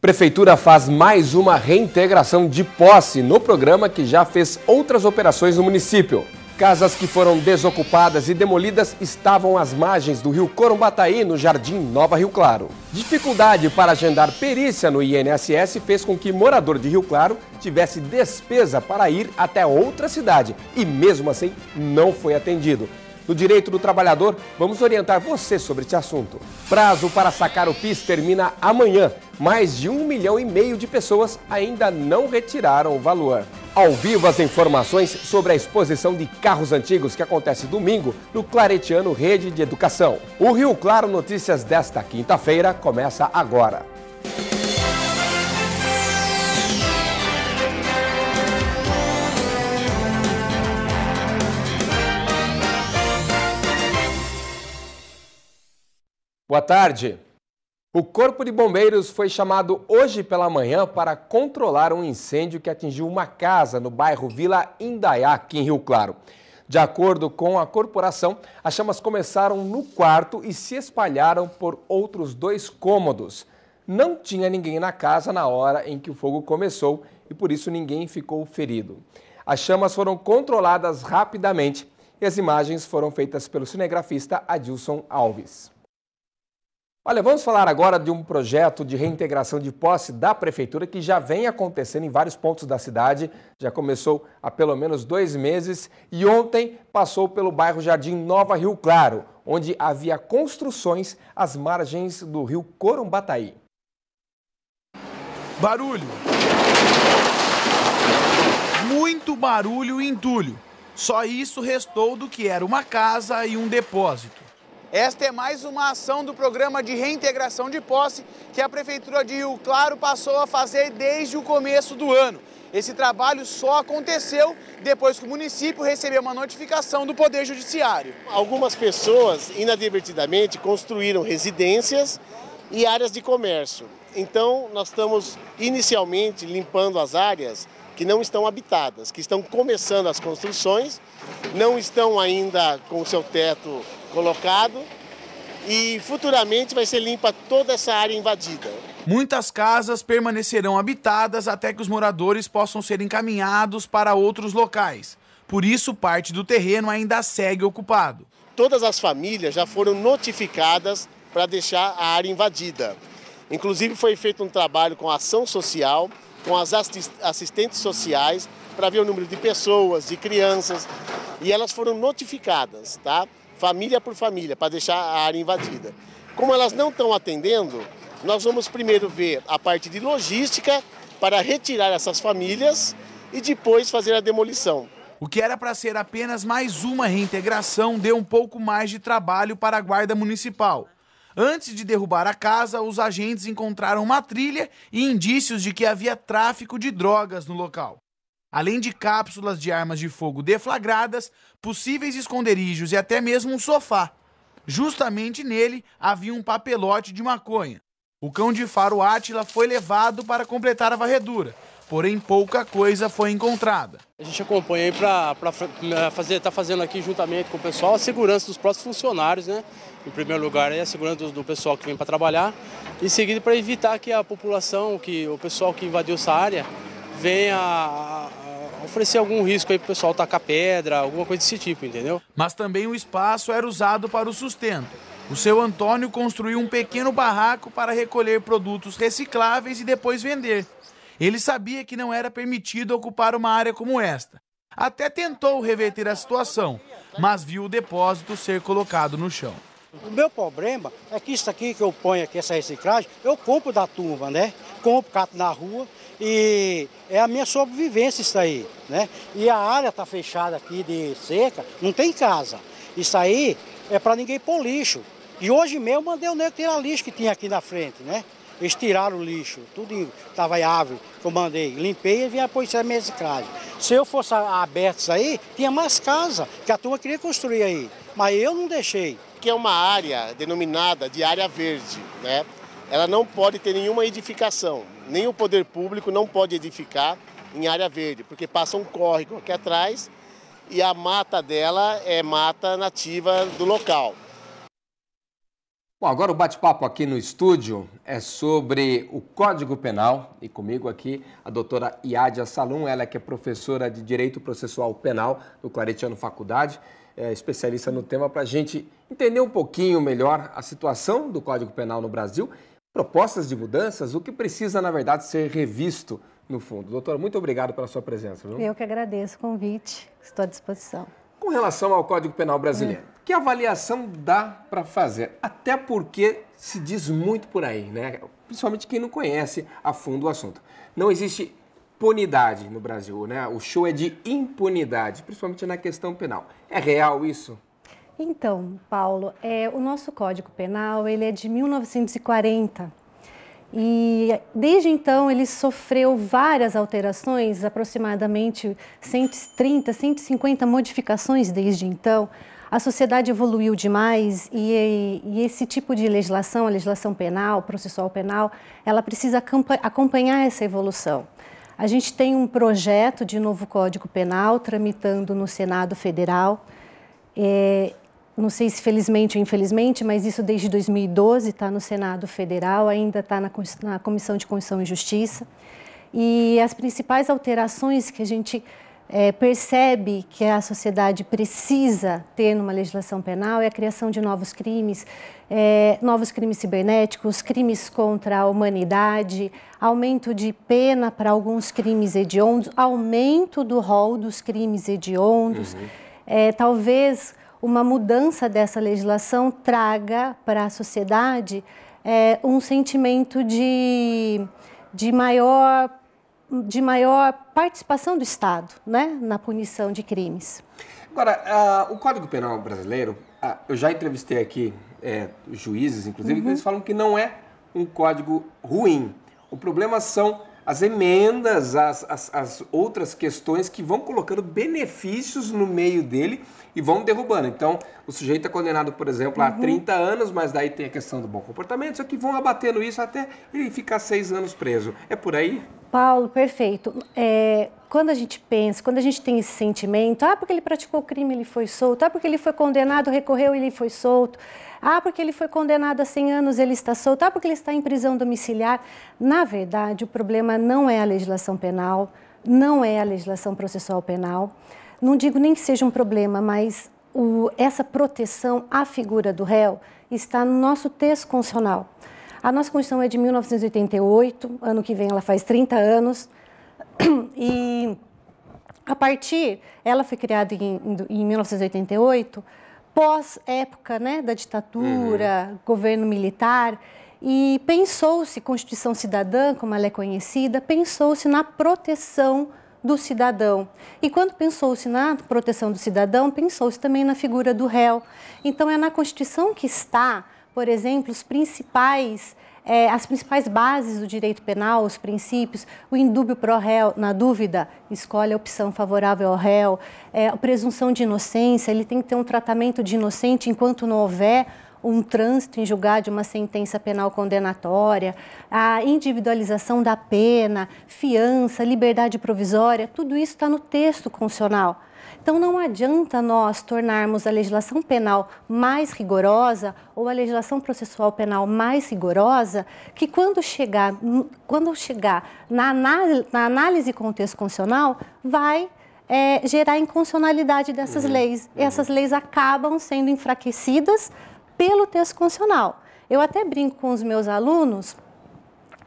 Prefeitura faz mais uma reintegração de posse no programa que já fez outras operações no município. Casas que foram desocupadas e demolidas estavam às margens do rio Corumbataí, no Jardim Nova Rio Claro. Dificuldade para agendar perícia no INSS fez com que morador de Rio Claro tivesse despesa para ir até outra cidade e mesmo assim não foi atendido. No Direito do Trabalhador, vamos orientar você sobre esse assunto. Prazo para sacar o PIS termina amanhã. Mais de 1,5 milhão de pessoas ainda não retiraram o valor. Ao vivo, as informações sobre a exposição de carros antigos que acontece domingo no Claretiano Rede de Educação. O Rio Claro Notícias desta quinta-feira começa agora. Boa tarde. O Corpo de Bombeiros foi chamado hoje pela manhã para controlar um incêndio que atingiu uma casa no bairro Vila Indaiá, aqui em Rio Claro. De acordo com a corporação, as chamas começaram no quarto e se espalharam por outros 2 cômodos. Não tinha ninguém na casa na hora em que o fogo começou e por isso ninguém ficou ferido. As chamas foram controladas rapidamente e as imagens foram feitas pelo cinegrafista Adilson Alves. Olha, vamos falar agora de um projeto de reintegração de posse da Prefeitura que já vem acontecendo em vários pontos da cidade. Já começou há pelo menos 2 meses e ontem passou pelo bairro Jardim Nova Rio Claro, onde havia construções às margens do rio Corumbataí. Barulho. Muito barulho e entulho. Só isso restou do que era uma casa e um depósito. Esta é mais uma ação do programa de reintegração de posse que a Prefeitura de Rio Claro passou a fazer desde o começo do ano. Esse trabalho só aconteceu depois que o município recebeu uma notificação do Poder Judiciário. Algumas pessoas, inadvertidamente, construíram residências e áreas de comércio. Então, nós estamos inicialmente limpando as áreas que não estão habitadas, que estão começando as construções, não estão ainda com o seu teto colocado e futuramente vai ser limpa toda essa área invadida. Muitas casas permanecerão habitadas até que os moradores possam ser encaminhados para outros locais. Por isso, parte do terreno ainda segue ocupado. Todas as famílias já foram notificadas para deixar a área invadida. Inclusive foi feito um trabalho com a ação social, com as assistentes sociais, para ver o número de pessoas, de crianças, e elas foram notificadas, tá? Família por família, para deixar a área invadida. Como elas não estão atendendo, nós vamos primeiro ver a parte de logística para retirar essas famílias e depois fazer a demolição. O que era para ser apenas mais uma reintegração deu um pouco mais de trabalho para a Guarda Municipal. Antes de derrubar a casa, os agentes encontraram uma trilha e indícios de que havia tráfico de drogas no local. Além de cápsulas de armas de fogo deflagradas, possíveis esconderijos e até mesmo um sofá. Justamente nele havia um papelote de maconha. O cão de faro Átila foi levado para completar a varredura, porém pouca coisa foi encontrada. A gente acompanha aí para tá fazendo aqui juntamente com o pessoal a segurança dos próprios funcionários, né? Em primeiro lugar, é a segurança do pessoal que vem para trabalhar. Em seguida, para evitar que a população, que o pessoal que invadiu essa área, venha a oferecer algum risco aí para o pessoal tacar pedra, alguma coisa desse tipo, entendeu? Mas também o espaço era usado para o sustento. O seu Antônio construiu um pequeno barraco para recolher produtos recicláveis e depois vender. Ele sabia que não era permitido ocupar uma área como esta. Até tentou reverter a situação, mas viu o depósito ser colocado no chão. O meu problema é que isso aqui que eu ponho aqui, essa reciclagem, eu compro da turma, né? Compro, cato na rua e é a minha sobrevivência isso aí, né? E a área tá fechada aqui de cerca, não tem casa. Isso aí é para ninguém pôr lixo. E hoje mesmo eu mandei o nego tirar lixo que tinha aqui na frente, né? Eles tiraram o lixo, tudo estava em árvore que eu mandei, limpei e vinha pôr isso aí minha reciclagem. Se eu fosse aberto isso aí, tinha mais casa, que a turma queria construir aí, mas eu não deixei. Que é uma área denominada de área verde, né? Ela não pode ter nenhuma edificação, nem o poder público não pode edificar em área verde, porque passa um córrego aqui atrás e a mata dela é mata nativa do local. Bom, agora o bate-papo aqui no estúdio é sobre o Código Penal e comigo aqui a doutora Iádia Salum, ela que é professora de Direito Processual Penal do Claretiano Faculdade, especialista no tema, para a gente entender um pouquinho melhor a situação do Código Penal no Brasil, propostas de mudanças, o que precisa, na verdade, ser revisto no fundo. Doutora, muito obrigado pela sua presença. Viu? Eu que agradeço o convite, estou à disposição. Com relação ao Código Penal brasileiro, que avaliação dá para fazer? Até porque se diz muito por aí, né? Principalmente quem não conhece a fundo o assunto. Não existe punidade no Brasil, né? O show é de impunidade, principalmente na questão penal. É real isso? Então, Paulo, o nosso Código Penal ele é de 1940 e desde então ele sofreu várias alterações, aproximadamente 130, 150 modificações desde então. A sociedade evoluiu demais e esse tipo de legislação, a legislação penal, processual penal, ela precisa acompanhar essa evolução. A gente tem um projeto de novo Código Penal tramitando no Senado Federal. Não sei se felizmente ou infelizmente, mas isso desde 2012 está no Senado Federal, ainda está na Comissão de Constituição e Justiça. E as principais alterações que a gente percebe que a sociedade precisa ter numa legislação penal é a criação de novos crimes cibernéticos, crimes contra a humanidade, aumento de pena para alguns crimes hediondos, aumento do rol dos crimes hediondos. Talvez uma mudança dessa legislação traga para a sociedade um sentimento de maior participação do Estado, né, na punição de crimes. Agora, o Código Penal brasileiro, eu já entrevistei aqui juízes, inclusive, que eles falam que não é um código ruim. O problema são as emendas, as outras questões que vão colocando benefícios no meio dele e vão derrubando. Então, o sujeito é condenado, por exemplo, a 30 anos, mas daí tem a questão do bom comportamento, só que vão abatendo isso até ele ficar 6 anos preso. É por aí? Paulo, perfeito. Quando a gente pensa, quando a gente tem esse sentimento, porque ele praticou o crime, ele foi solto, porque ele foi condenado, recorreu, ele foi solto, porque ele foi condenado a 100 anos, ele está solto, porque ele está em prisão domiciliar. Na verdade, o problema não é a legislação penal, não é a legislação processual penal. Não digo nem que seja um problema, mas essa proteção à figura do réu está no nosso texto constitucional. A nossa Constituição é de 1988, ano que vem ela faz 30 anos, e ela foi criada em 1988, pós-época, né, da ditadura, governo militar, e pensou-se, Constituição Cidadã, como ela é conhecida, pensou-se na proteção do cidadão. E quando pensou-se na proteção do cidadão, pensou-se também na figura do réu. Então, é na Constituição que está, por exemplo, as principais bases do direito penal, os princípios, o indúbio pro réu, na dúvida, escolhe a opção favorável ao réu, a presunção de inocência, ele tem que ter um tratamento de inocente enquanto não houver um trânsito em julgado de uma sentença penal condenatória, a individualização da pena, fiança, liberdade provisória, tudo isso está no texto constitucional. Então, não adianta nós tornarmos a legislação penal mais rigorosa ou a legislação processual penal mais rigorosa, que quando chegar na análise com o texto constitucional, vai gerar inconstitucionalidade dessas leis. Essas leis acabam sendo enfraquecidas pelo texto constitucional. Eu até brinco com os meus alunos,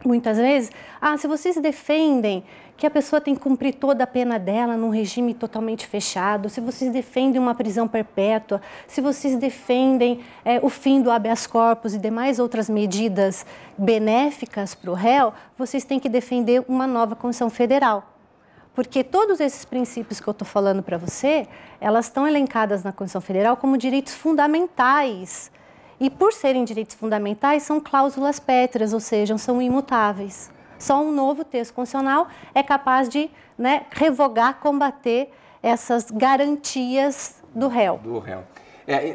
muitas vezes, se vocês defendem que a pessoa tem que cumprir toda a pena dela num regime totalmente fechado, se vocês defendem uma prisão perpétua, se vocês defendem o fim do habeas corpus e demais outras medidas benéficas para o réu, vocês têm que defender uma nova Constituição Federal. Porque todos esses princípios que eu estou falando para você, elas estão elencadas na Constituição Federal como direitos fundamentais. E por serem direitos fundamentais, são cláusulas pétreas, ou seja, são imutáveis. Só um novo texto constitucional é capaz de revogar, combater essas garantias do réu.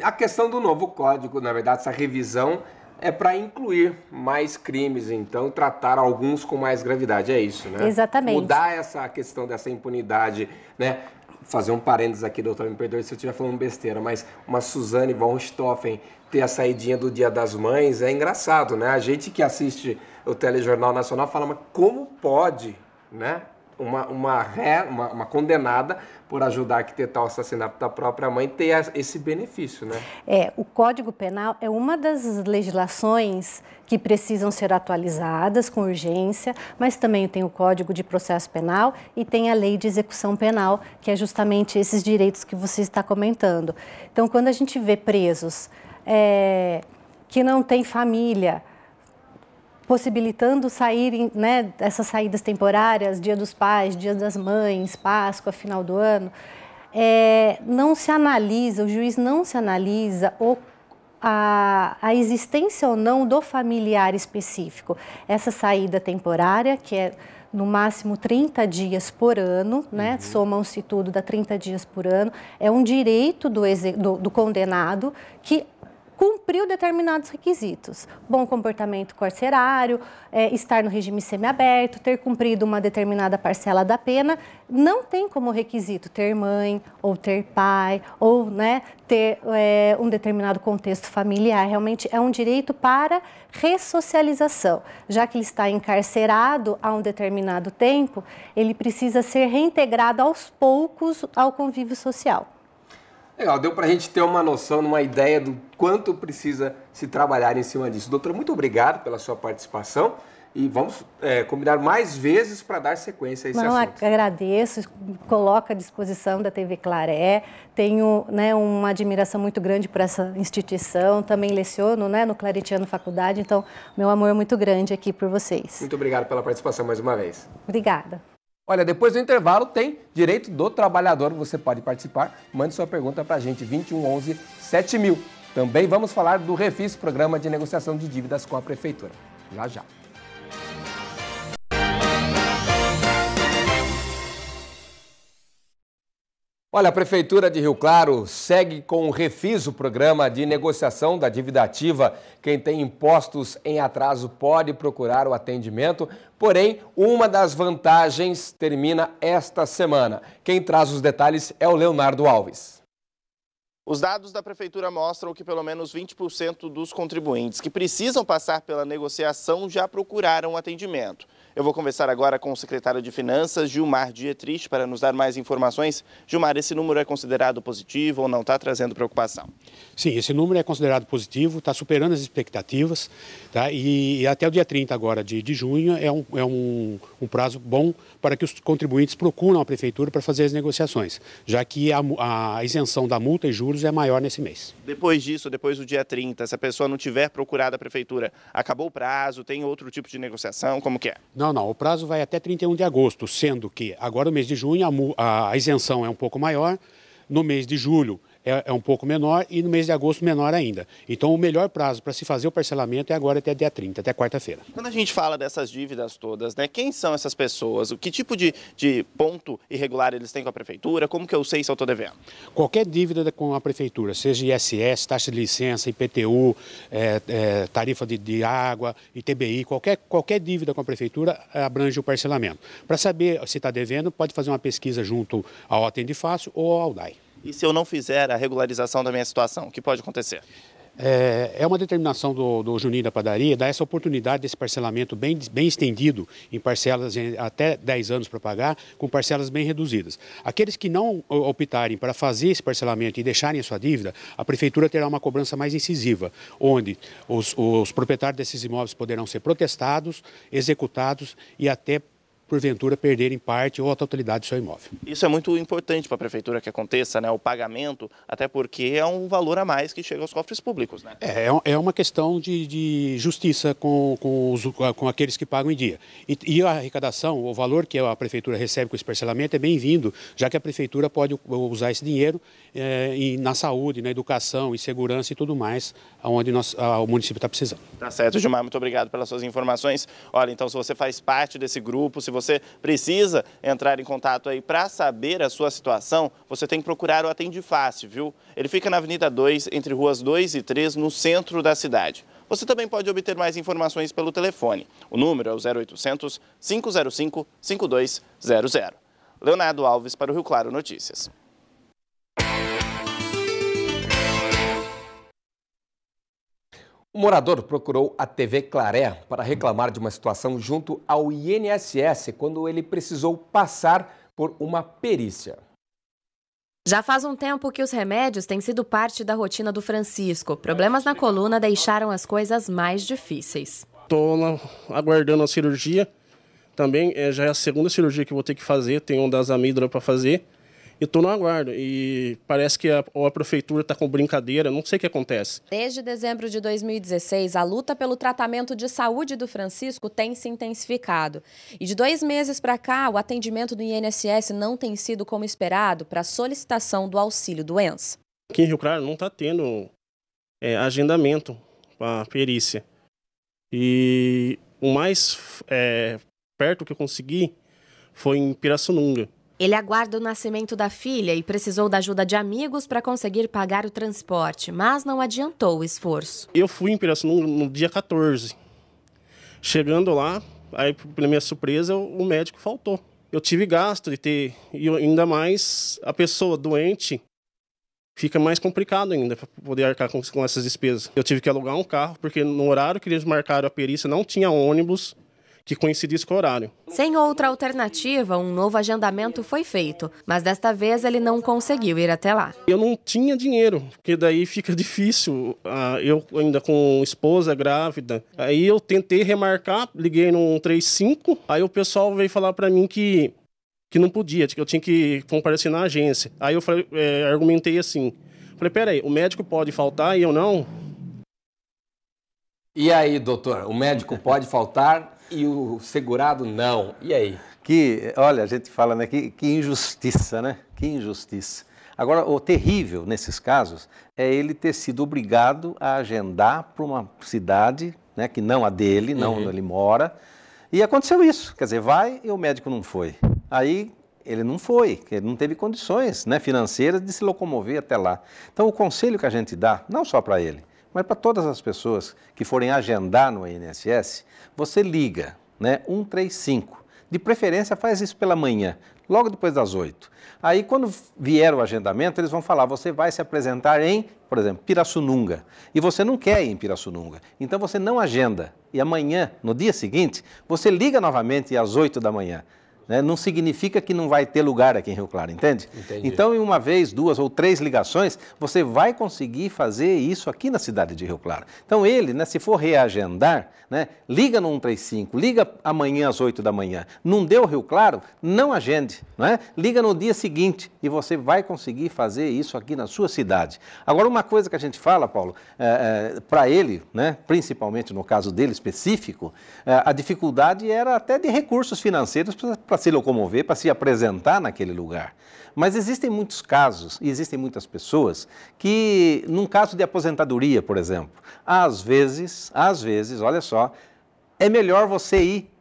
A questão do novo código, na verdade, essa revisão, é para incluir mais crimes, então tratar alguns com mais gravidade, é isso, né? Exatamente. Mudar essa questão dessa impunidade, né? Fazer um parênteses aqui, doutor, me perdoe se eu estiver falando besteira, mas uma Suzane von Richthofen ter a saidinha do Dia das Mães é engraçado, né? A gente que assiste o Telejornal Nacional fala, mas como pode, né? Uma condenada por ajudar a arquitetar o assassinato da própria mãe ter esse benefício, né? O Código Penal é uma das legislações que precisam ser atualizadas com urgência, mas também tem o Código de Processo Penal e tem a Lei de Execução Penal, que é justamente esses direitos que você está comentando. Então, quando a gente vê presos que não têm família, possibilitando saírem, né, essas saídas temporárias, Dia dos Pais, Dia das Mães, Páscoa, final do ano, não se analisa, o juiz não se analisa a existência ou não do familiar específico. Essa saída temporária, que é no máximo 30 dias por ano, né? Somam-se tudo, dá 30 dias por ano, é um direito do condenado que cumpriu determinados requisitos. Bom comportamento carcerário, estar no regime semiaberto, ter cumprido uma determinada parcela da pena, não tem como requisito ter mãe ou ter pai ou, né, ter um determinado contexto familiar. Realmente é um direito para ressocialização. Já que ele está encarcerado há um determinado tempo, ele precisa ser reintegrado aos poucos ao convívio social. Legal, deu para a gente ter uma noção, uma ideia do quanto precisa se trabalhar em cima disso. Doutora, muito obrigado pela sua participação e vamos combinar mais vezes para dar sequência a esse assunto. Agradeço, coloco à disposição da TV Claré, tenho, né, uma admiração muito grande por essa instituição, também leciono, né, no Claretiano Faculdade, então meu amor é muito grande aqui por vocês. Muito obrigado pela participação mais uma vez. Obrigada. Olha, depois do intervalo tem Direito do Trabalhador, você pode participar, mande sua pergunta para a gente, 2111 7000. Também vamos falar do Refis, Programa de Negociação de Dívidas com a Prefeitura. Já, já. Olha, a Prefeitura de Rio Claro segue com o Refis, o Programa de Negociação da Dívida Ativa. Quem tem impostos em atraso pode procurar o atendimento, porém, uma das vantagens termina esta semana. Quem traz os detalhes é o Leonardo Alves. Os dados da Prefeitura mostram que pelo menos 20% dos contribuintes que precisam passar pela negociação já procuraram atendimento. Eu vou conversar agora com o secretário de Finanças, Gilmar Dietrich, para nos dar mais informações. Gilmar, esse número é considerado positivo ou não está trazendo preocupação? Sim, esse número é considerado positivo, está superando as expectativas, tá? E até o dia 30 agora de junho é um prazo bom para que os contribuintes procuram a Prefeitura para fazer as negociações, já que a isenção da multa e juros é maior nesse mês. Depois disso, depois do dia 30, se a pessoa não tiver procurado a Prefeitura, acabou o prazo, tem outro tipo de negociação, como que é? Não, o prazo vai até 31 de agosto, sendo que agora no mês de junho a isenção é um pouco maior, no mês de julho é um pouco menor e no mês de agosto menor ainda. Então o melhor prazo para se fazer o parcelamento é agora até dia 30, até quarta-feira. Quando a gente fala dessas dívidas todas, né, quem são essas pessoas? O que tipo de ponto irregular eles têm com a Prefeitura? Como que eu sei se eu estou devendo? Qualquer dívida com a Prefeitura, seja ISS, taxa de licença, IPTU, tarifa de água, ITBI, qualquer dívida com a Prefeitura abrange o parcelamento. Para saber se está devendo, pode fazer uma pesquisa junto ao Atendefácil ou ao DAI. E se eu não fizer a regularização da minha situação, o que pode acontecer? É uma determinação do Juninho da Padaria, dar essa oportunidade desse parcelamento bem estendido, em parcelas até 10 anos para pagar, com parcelas bem reduzidas. Aqueles que não optarem para fazer esse parcelamento e deixarem a sua dívida, a Prefeitura terá uma cobrança mais incisiva, onde os proprietários desses imóveis poderão ser protestados, executados e até porventura perderem parte ou a totalidade do seu imóvel. Isso é muito importante para a Prefeitura que aconteça, né, o pagamento, até porque é um valor a mais que chega aos cofres públicos, né? É uma questão de justiça com aqueles que pagam em dia. E a arrecadação, o valor que a Prefeitura recebe com esse parcelamento é bem-vindo, já que a Prefeitura pode usar esse dinheiro na saúde, na educação, em segurança e tudo mais, onde o município está precisando. Tá certo, Gilmar, muito obrigado pelas suas informações. Olha, então se você faz parte desse grupo, se você precisa entrar em contato aí para saber a sua situação, você tem que procurar o Atende Fácil, viu? Ele fica na Avenida 2, entre ruas 2 e 3, no centro da cidade. Você também pode obter mais informações pelo telefone. O número é o 0800 505 5200. Leonardo Alves para o Rio Claro Notícias. O morador procurou a TV Claré para reclamar de uma situação junto ao INSS quando ele precisou passar por uma perícia. Já faz um tempo que os remédios têm sido parte da rotina do Francisco. Problemas na coluna deixaram as coisas mais difíceis. Estou aguardando a cirurgia. Também já é a segunda cirurgia que vou ter que fazer. Tenho uma das amígdalas para fazer. E estou no aguardo. E parece que a prefeitura está com brincadeira. Não sei o que acontece. Desde dezembro de 2016, a luta pelo tratamento de saúde do Francisco tem se intensificado. E de 2 meses para cá, o atendimento do INSS não tem sido como esperado para a solicitação do auxílio-doença. Aqui em Rio Claro não está tendo agendamento para a perícia. E o mais perto que eu consegui foi em Pirassununga. Ele aguarda o nascimento da filha e precisou da ajuda de amigos para conseguir pagar o transporte, mas não adiantou o esforço. Eu fui em Pirassununga no dia 14. Chegando lá, aí, pela minha surpresa, o médico faltou. Eu tive gasto de ter, e ainda mais a pessoa doente, fica mais complicado ainda para poder arcar com essas despesas. Eu tive que alugar um carro, porque no horário que eles marcaram a perícia não tinha ônibus que coincidisse com o horário. Sem outra alternativa, um novo agendamento foi feito, mas desta vez ele não conseguiu ir até lá. Eu não tinha dinheiro, porque daí fica difícil, eu ainda com esposa grávida. Aí eu tentei remarcar, liguei no 135, aí o pessoal veio falar para mim que não podia, que eu tinha que comparecer na agência. Aí eu falei, argumentei assim, falei, peraí, o médico pode faltar e eu não? E aí, doutor, o médico pode faltar e o segurado não. E aí? Olha, a gente fala, né, que injustiça, né? Que injustiça. Agora, o terrível nesses casos é ele ter sido obrigado a agendar para uma cidade, né, que não a dele, não onde ele mora. E aconteceu isso, quer dizer, vai e o médico não foi. Aí ele não foi, ele não teve condições, né, financeiras de se locomover até lá. Então, o conselho que a gente dá, não só para ele, mas para todas as pessoas que forem agendar no INSS, você liga, né, 135. De preferência, faz isso pela manhã, logo depois das 8. Aí, quando vier o agendamento, eles vão falar, você vai se apresentar em, por exemplo, Pirassununga. E você não quer ir em Pirassununga. Então, você não agenda. E amanhã, no dia seguinte, você liga novamente às 8 da manhã. Né? Não significa que não vai ter lugar aqui em Rio Claro, entende? Entendi. Então, em uma vez, 2 ou 3 ligações, você vai conseguir fazer isso aqui na cidade de Rio Claro. Então, ele, né, se for reagendar, né, liga no 135, liga amanhã às 8 da manhã. Não deu Rio Claro? Não agende. Não é? Liga no dia seguinte e você vai conseguir fazer isso aqui na sua cidade. Agora, uma coisa que a gente fala, Paulo, para ele, né, principalmente no caso dele específico, a dificuldade era até de recursos financeiros para se locomover, para se apresentar naquele lugar. Mas existem muitos casos e existem muitas pessoas que, num caso de aposentadoria, por exemplo, às vezes, olha só, é melhor você ir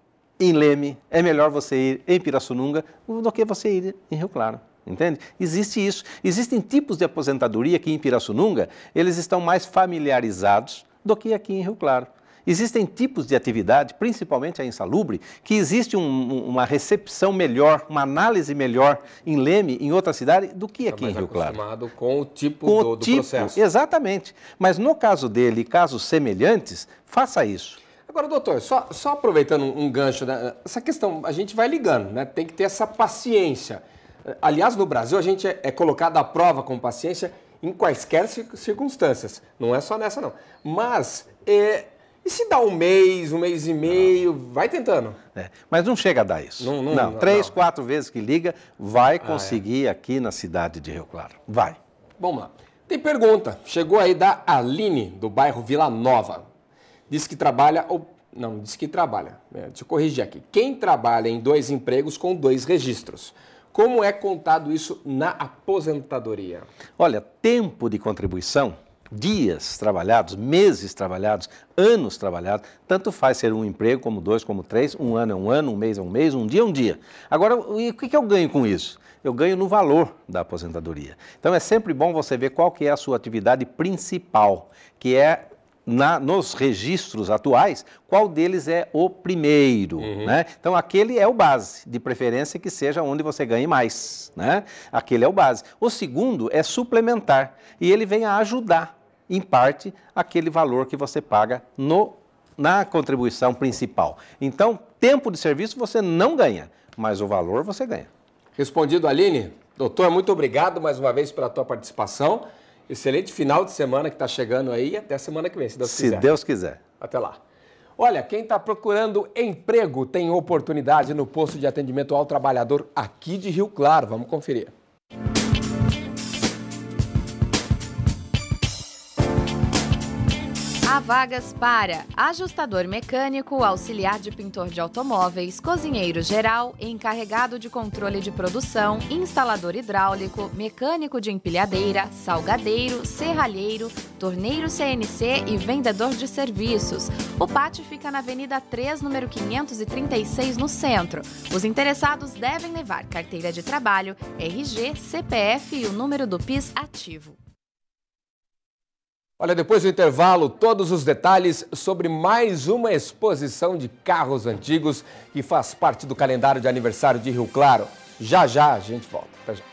em Leme, é melhor você ir em Pirassununga do que você ir em Rio Claro. Entende? Existe isso. Existem tipos de aposentadoria que em Pirassununga eles estão mais familiarizados do que aqui em Rio Claro. Existem tipos de atividade, principalmente a insalubre, que existe uma recepção melhor, uma análise melhor em Leme, em outra cidade, do que aqui em Rio Claro. Acostumado com o tipo do processo. Exatamente. Mas no caso dele e casos semelhantes, faça isso. Agora, doutor, só aproveitando um gancho, né? Essa questão, a gente vai ligando, né? Tem que ter essa paciência. Aliás, no Brasil, a gente é colocado à prova com paciência em quaisquer circunstâncias. Não é só nessa, não. Mas, e se dá um mês e meio, vai tentando. Mas não chega a dar isso. Não. 3, 4 vezes que liga, vai conseguir aqui na cidade de Rio Claro. Vai. Vamos lá. Tem pergunta. Chegou aí da Aline, do bairro Vila Nova. Diz que trabalha... Não, diz que trabalha. Deixa eu corrigir aqui. Quem trabalha em 2 empregos com 2 registros? Como é contado isso na aposentadoria? Olha, tempo de contribuição, dias trabalhados, meses trabalhados, anos trabalhados, tanto faz ser um emprego como 2, como 3, um ano é um ano, um mês é um mês, um dia é um dia. Agora, o que eu ganho com isso? Eu ganho no valor da aposentadoria. Então, é sempre bom você ver qual que é a sua atividade principal, que é nos registros atuais, qual deles é o primeiro, né? Então, aquele é o base, de preferência que seja onde você ganhe mais, né? Aquele é o base. O segundo é suplementar, e ele vem a ajudar, em parte, aquele valor que você paga na contribuição principal. Então, tempo de serviço você não ganha, mas o valor você ganha. Respondido, Aline. Doutor, muito obrigado mais uma vez pela tua participação. Excelente final de semana que está chegando aí e até semana que vem, se Deus quiser. Se Deus quiser. Até lá. Olha, quem está procurando emprego tem oportunidade no posto de atendimento ao trabalhador aqui de Rio Claro. Vamos conferir. Há vagas para ajustador mecânico, auxiliar de pintor de automóveis, cozinheiro geral, encarregado de controle de produção, instalador hidráulico, mecânico de empilhadeira, salgadeiro, serralheiro, torneiro CNC e vendedor de serviços. O pátio fica na Avenida 3, número 536, no centro. Os interessados devem levar carteira de trabalho, RG, CPF e o número do PIS ativo. Olha, depois do intervalo, todos os detalhes sobre mais uma exposição de carros antigos que faz parte do calendário de aniversário de Rio Claro. Já já a gente volta. Até já.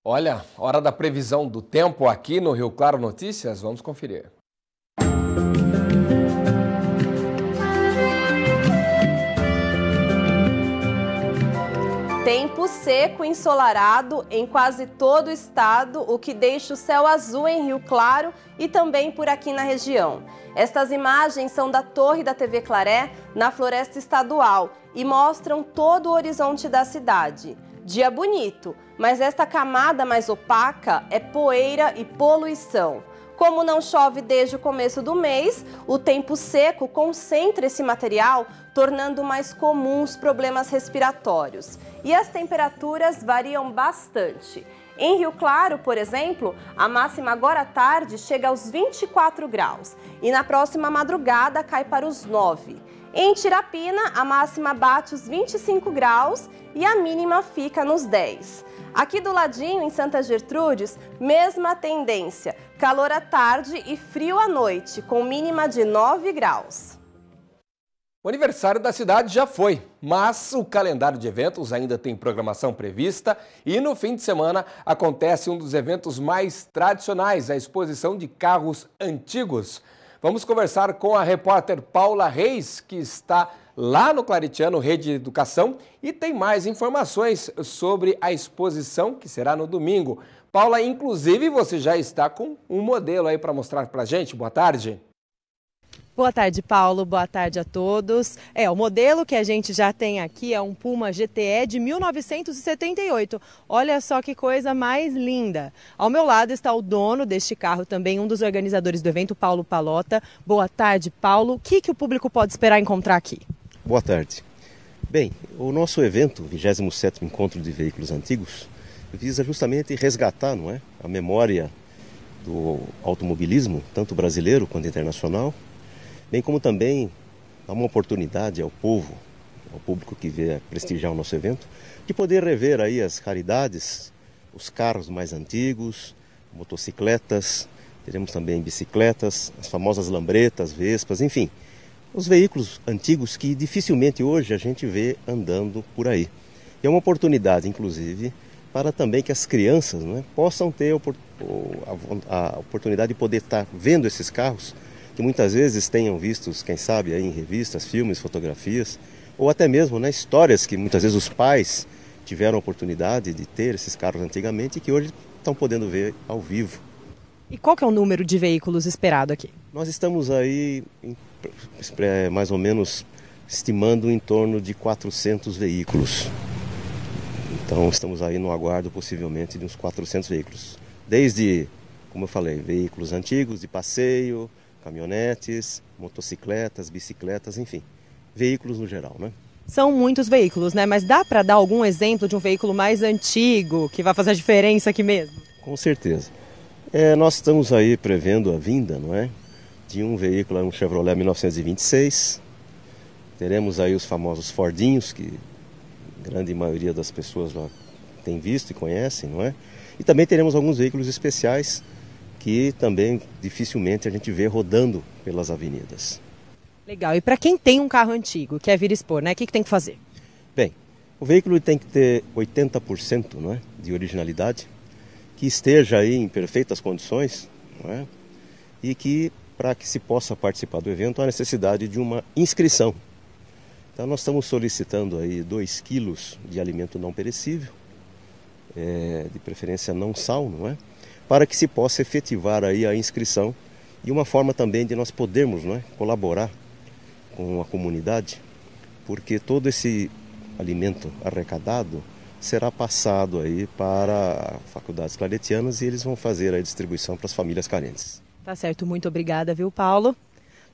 Olha, hora da previsão do tempo aqui no Rio Claro Notícias. Vamos conferir. Tempo seco e ensolarado em quase todo o estado, o que deixa o céu azul em Rio Claro e também por aqui na região. Estas imagens são da torre da TV Claré, na Floresta Estadual, e mostram todo o horizonte da cidade. Dia bonito, mas esta camada mais opaca é poeira e poluição. Como não chove desde o começo do mês, o tempo seco concentra esse material, tornando mais comuns problemas respiratórios. E as temperaturas variam bastante. Em Rio Claro, por exemplo, a máxima agora à tarde chega aos 24 graus e na próxima madrugada cai para os 9. Em Tirapina, a máxima bate os 25 graus e a mínima fica nos 10. Aqui do ladinho, em Santa Gertrudes, mesma tendência, calor à tarde e frio à noite, com mínima de 9 graus. O aniversário da cidade já foi, mas o calendário de eventos ainda tem programação prevista e no fim de semana acontece um dos eventos mais tradicionais, a exposição de carros antigos. Vamos conversar com a repórter Paula Reis, que está lá no Claretiano Rede Educação e tem mais informações sobre a exposição que será no domingo. Paula, inclusive você já está com um modelo aí para mostrar para a gente. Boa tarde. Boa tarde, Paulo. Boa tarde a todos. O modelo que a gente já tem aqui é um Puma GTE de 1978. Olha só que coisa mais linda. Ao meu lado está o dono deste carro, também um dos organizadores do evento, Paulo Palota. Boa tarde, Paulo. O que o público pode esperar encontrar aqui? Boa tarde. Bem, o nosso evento, 27º Encontro de Veículos Antigos, visa justamente resgatar, não é, a memória do automobilismo, tanto brasileiro quanto internacional, bem como também dar uma oportunidade ao povo, ao público que vier prestigiar o nosso evento, de poder rever aí as raridades, os carros mais antigos, motocicletas, teremos também bicicletas, as famosas lambretas, vespas, enfim, os veículos antigos que dificilmente hoje a gente vê andando por aí. E é uma oportunidade, inclusive, para também que as crianças, não é, possam ter a oportunidade de poder estar vendo esses carros, que muitas vezes tenham vistos, quem sabe, aí em revistas, filmes, fotografias, ou até mesmo, né, histórias que muitas vezes os pais tiveram a oportunidade de ter esses carros antigamente e que hoje estão podendo ver ao vivo. E qual que é o número de veículos esperado aqui? Nós estamos aí, mais ou menos, estimando em torno de 400 veículos. Então estamos aí no aguardo possivelmente de uns 400 veículos. Desde, como eu falei, veículos antigos de passeio, caminhonetes, motocicletas, bicicletas, enfim, veículos no geral, né? São muitos veículos, né? Mas dá para dar algum exemplo de um veículo mais antigo que vai fazer a diferença aqui mesmo? Com certeza. Nós estamos aí prevendo a vinda, não é, de um veículo, um Chevrolet 1926. Teremos aí os famosos Fordinhos, que a grande maioria das pessoas lá tem visto e conhecem, não é? E também teremos alguns veículos especiais que também dificilmente a gente vê rodando pelas avenidas. Legal. E para quem tem um carro antigo, quer vir expor, né? O que tem que fazer? Bem, o veículo tem que ter 80%, não é, de originalidade, que esteja aí em perfeitas condições, não é, e que, para que se possa participar do evento, há necessidade de uma inscrição. Então nós estamos solicitando aí 2 quilos de alimento não perecível, de preferência não sal, não é, para que se possa efetivar aí a inscrição e uma forma também de nós podermos, não é, colaborar com a comunidade, porque todo esse alimento arrecadado será passado aí para faculdades claretianas e eles vão fazer a distribuição para as famílias carentes. Tá certo, muito obrigada, viu, Paulo?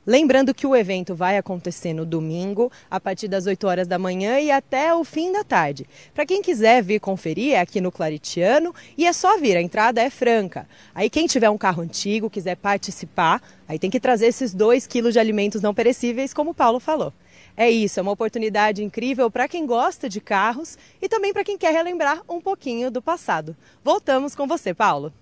Lembrando que o evento vai acontecer no domingo, a partir das 8 horas da manhã e até o fim da tarde. Para quem quiser vir conferir, é aqui no Claretiano e é só vir, a entrada é franca. Aí quem tiver um carro antigo, quiser participar, aí tem que trazer esses 2 quilos de alimentos não perecíveis, como o Paulo falou. É isso, é uma oportunidade incrível para quem gosta de carros e também para quem quer relembrar um pouquinho do passado. Voltamos com você, Paulo.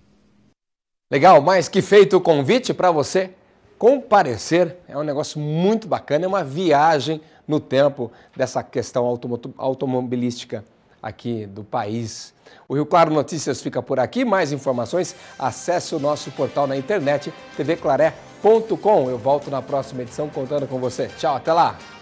Legal, mas que feito o convite para você comparecer, é um negócio muito bacana, é uma viagem no tempo dessa questão automobilística aqui do país. O Rio Claro Notícias fica por aqui, mais informações, acesse o nosso portal na internet, tvclaré.com. Eu volto na próxima edição contando com você. Tchau, até lá!